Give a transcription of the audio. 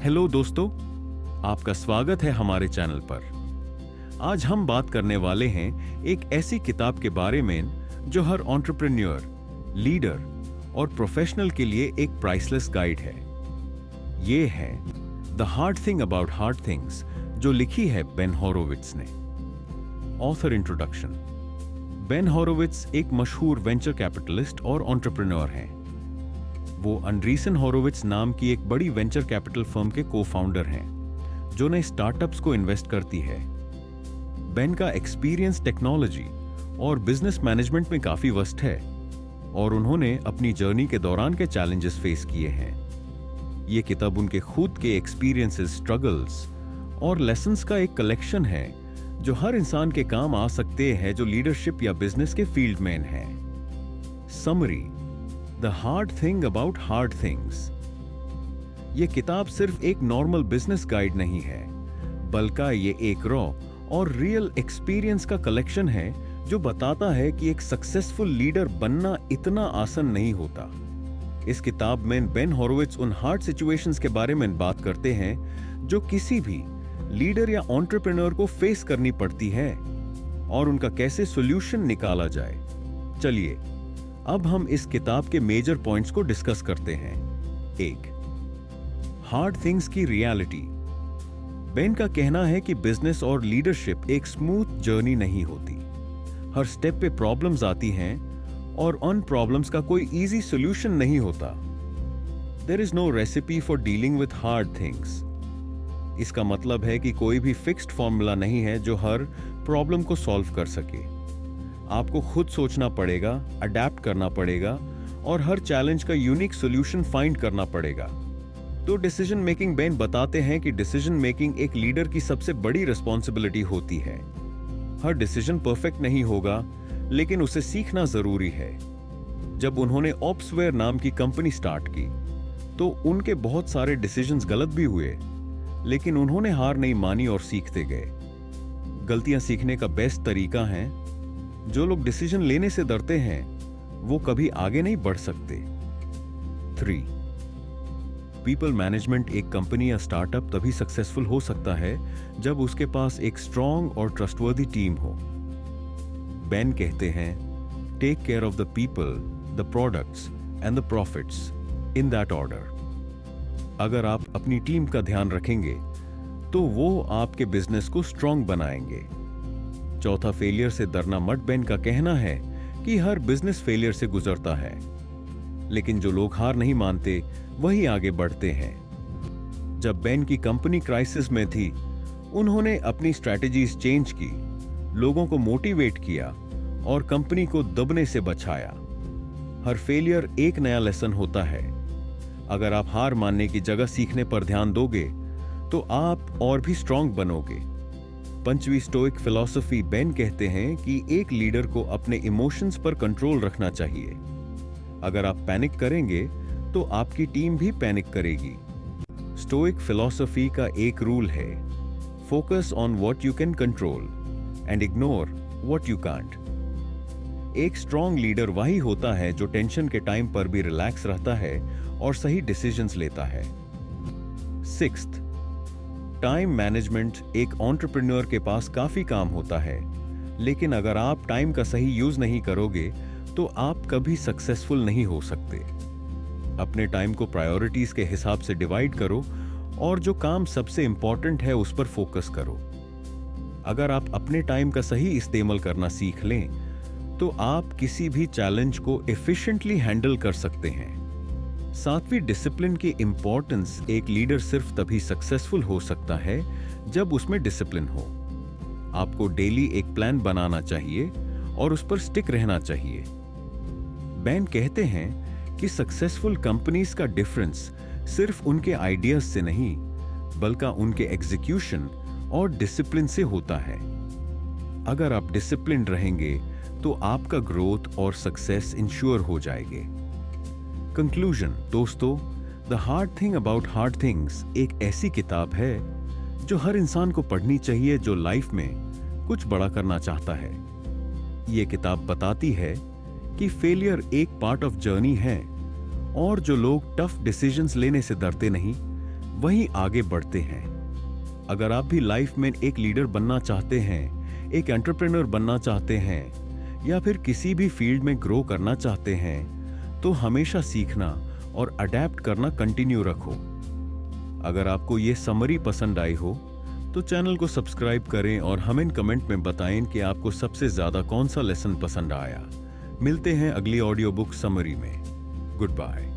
Hello दोस्तों, आपका स्वागत है हमारे चैनल पर। आज हम बात करने वाले हैं एक ऐसी किताब के बारे में जो हर एंटरप्रेन्योर, लीडर और प्रोफेशनल के लिए एक प्राइसलेस गाइड है। ये है the hard thing about hard things, जो लिखी है बेन होरोविट्ज ने। Author introduction. बेन होरोविट्ज एक मशहूर वेंचर कैपिटलिस्ट और एंटरप्रेन्योर हैं। वो अंड्रीसन होरोविट्ज नाम की एक बड़ी वेंचर कैपिटल फर्म के को-फाउंडर हैं, जो नए स्टार्टअप्स को इन्वेस्ट करती है। बेन का एक्सपीरियंस टेक्नोलॉजी और बिजनेस मैनेजमेंट में काफी वस्ट है और उन्होंने अपनी जर्नी के दौरान के चैलेंजेस फेस किए हैं। ये किताब उनके खुद के एक्सपीरियंसेस, स्ट्रगल्स और लेसन्स का एक कलेक्शन है जो हर इंसान के काम आ सकते हैं जो लीडरशिप या बिजनेस के फील्ड में है। Summary: the hard thing about hard things. ये किताब सिर्फ एक नॉर्मल बिजनेस गाइड नहीं है, बल्कि ये एक रॉ और रियल एक्सपीरियंस का कलेक्शन है जो बताता है कि एक सक्सेसफुल लीडर बनना इतना आसान नहीं होता। इस किताब में बेन होरोविट्ज उन हार्ड सिचुएशंस के बारे में बात करते हैं जो किसी भी लीडर या एंटरप्रेन्योर को फेस करनी पड़ती है और उनका कैसे सॉल्यूशन निकाला जाए। चलिए अब हम इस किताब के मेजर पॉइंट्स को डिस्कस करते हैं। 1. हार्ड थिंग्स की रियलिटी। बेन का कहना है कि बिजनेस और लीडरशिप एक स्मूथ जर्नी नहीं होती। हर स्टेप पे प्रॉब्लम्स आती हैं और उन प्रॉब्लम्स का कोई इजी सॉल्यूशन नहीं होता। There is no recipe for dealing with hard things. इसका मतलब है कि कोई भी फिक्स्ड फॉर्मूला नहीं है जो हर प्रॉब्लम को सॉल्व कर सके। आपको खुद सोचना पड़ेगा, अडेप्ट करना पड़ेगा और हर चैलेंज का यूनिक सॉल्यूशन फाइंड करना पड़ेगा। तो डिसीजन मेकिंग बेन बताते हैं कि डिसीजन मेकिंग एक लीडर की सबसे बड़ी रिस्पॉन्सिबिलिटी होती है। हर डिसीजन परफेक्ट नहीं होगा, लेकिन उसे सीखना जरूरी है। जब उन्होंने ऑप्सवेयर नाम की कंपनी स्टार्ट की तो उनके बहुत सारे डिसीजंस गलत भी हुए, लेकिन उन्होंने हार नहीं मानी और सीखते गए। गलतियां सीखने का बेस्ट तरीका है। जो लोग डिसीजन लेने से डरते हैं वो कभी आगे नहीं बढ़ सकते। 3. People management. एक कंपनी या स्टार्टअप तभी सक्सेसफुल हो सकता है जब उसके पास एक स्ट्रॉन्ग और ट्रस्टवर्दी टीम हो। बेन कहते हैं, take care of the people, the products and the profits in that order. अगर आप अपनी टीम का ध्यान रखेंगे तो वो आपके बिजनेस को स्ट्रॉन्ग बनाएंगे। 4. फेलियर से डरना मत। बेन का कहना है कि हर बिजनेस फेलियर से गुजरता है, लेकिन जो लोग हार नहीं मानते वही आगे बढ़ते हैं। जब बेन की कंपनी क्राइसिस में थी, उन्होंने अपनी स्ट्रैटेजीज चेंज की, लोगों को मोटिवेट किया और कंपनी को दबने से बचाया। हर फेलियर एक नया लेसन होता है। अगर आप हार मानने की जगह सीखने पर ध्यान दोगे तो आप और भी स्ट्रॉन्ग बनोगे। 5वीं स्टोइक फिलॉसफी। बेन कहते हैं कि एक लीडर को अपने इमोशंस पर कंट्रोल रखना चाहिए। अगर आप पैनिक करेंगे तो आपकी टीम भी पैनिक करेगी। स्टोइक फिलॉसफी का एक रूल है, focus on what you can control and ignore what you can't. एक स्ट्रॉन्ग लीडर वही होता है जो टेंशन के टाइम पर भी रिलैक्स रहता है और सही डिसीजंस लेता है। 6. Time management. एक एंटरप्रेन्योर के पास काफी काम होता है, लेकिन अगर आप टाइम का सही यूज नहीं करोगे तो आप कभी सक्सेसफुल नहीं हो सकते। अपने टाइम को प्रायोरिटीज के हिसाब से डिवाइड करो और जो काम सबसे इंपॉर्टेंट है उस पर फोकस करो। अगर आप अपने टाइम का सही इस्तेमाल करना सीख लें तो आप किसी भी चैलेंज को एफिशिएंटली हैंडल कर सकते हैं। 7वीं डिसिप्लिन की इंपॉर्टेंस। एक लीडर सिर्फ तभी सक्सेसफुल हो सकता है जब उसमें डिसिप्लिन हो। आपको डेली एक प्लान बनाना चाहिए और उस पर स्टिक रहना चाहिए। बेन कहते हैं कि सक्सेसफुल कंपनीज का डिफरेंस सिर्फ उनके आइडियाज से नहीं, बल्कि उनके एग्जीक्यूशन और डिसिप्लिन से होता है। अगर आप डिसिप्लिन रहेंगे तो आपका ग्रोथ और सक्सेस इंश्योर हो जाएंगे। कंक्लूजन। दोस्तों, the hard thing about hard things एक ऐसी किताब है जो हर इंसान को पढ़नी चाहिए जो लाइफ में कुछ बड़ा करना चाहता है। ये किताब बताती है कि फेलियर एक पार्ट ऑफ जर्नी है और जो लोग टफ डिसीजंस लेने से डरते नहीं, वहीं आगे बढ़ते हैं। अगर आप भी लाइफ में एक लीडर बनना चाहते हैं, एक एंटरप्रेन्योर बनना चाहते हैं या फिर किसी भी फील्ड में ग्रो करना चाहते हैं, तो हमेशा सीखना और अडेप्ट करना कंटिन्यू रखो। अगर आपको ये समरी पसंद आई हो तो चैनल को सब्सक्राइब करें और हमें कमेंट में बताएं कि आपको सबसे ज्यादा कौन सा लेसन पसंद आया। मिलते हैं अगली ऑडियो बुक समरी में। Good bye.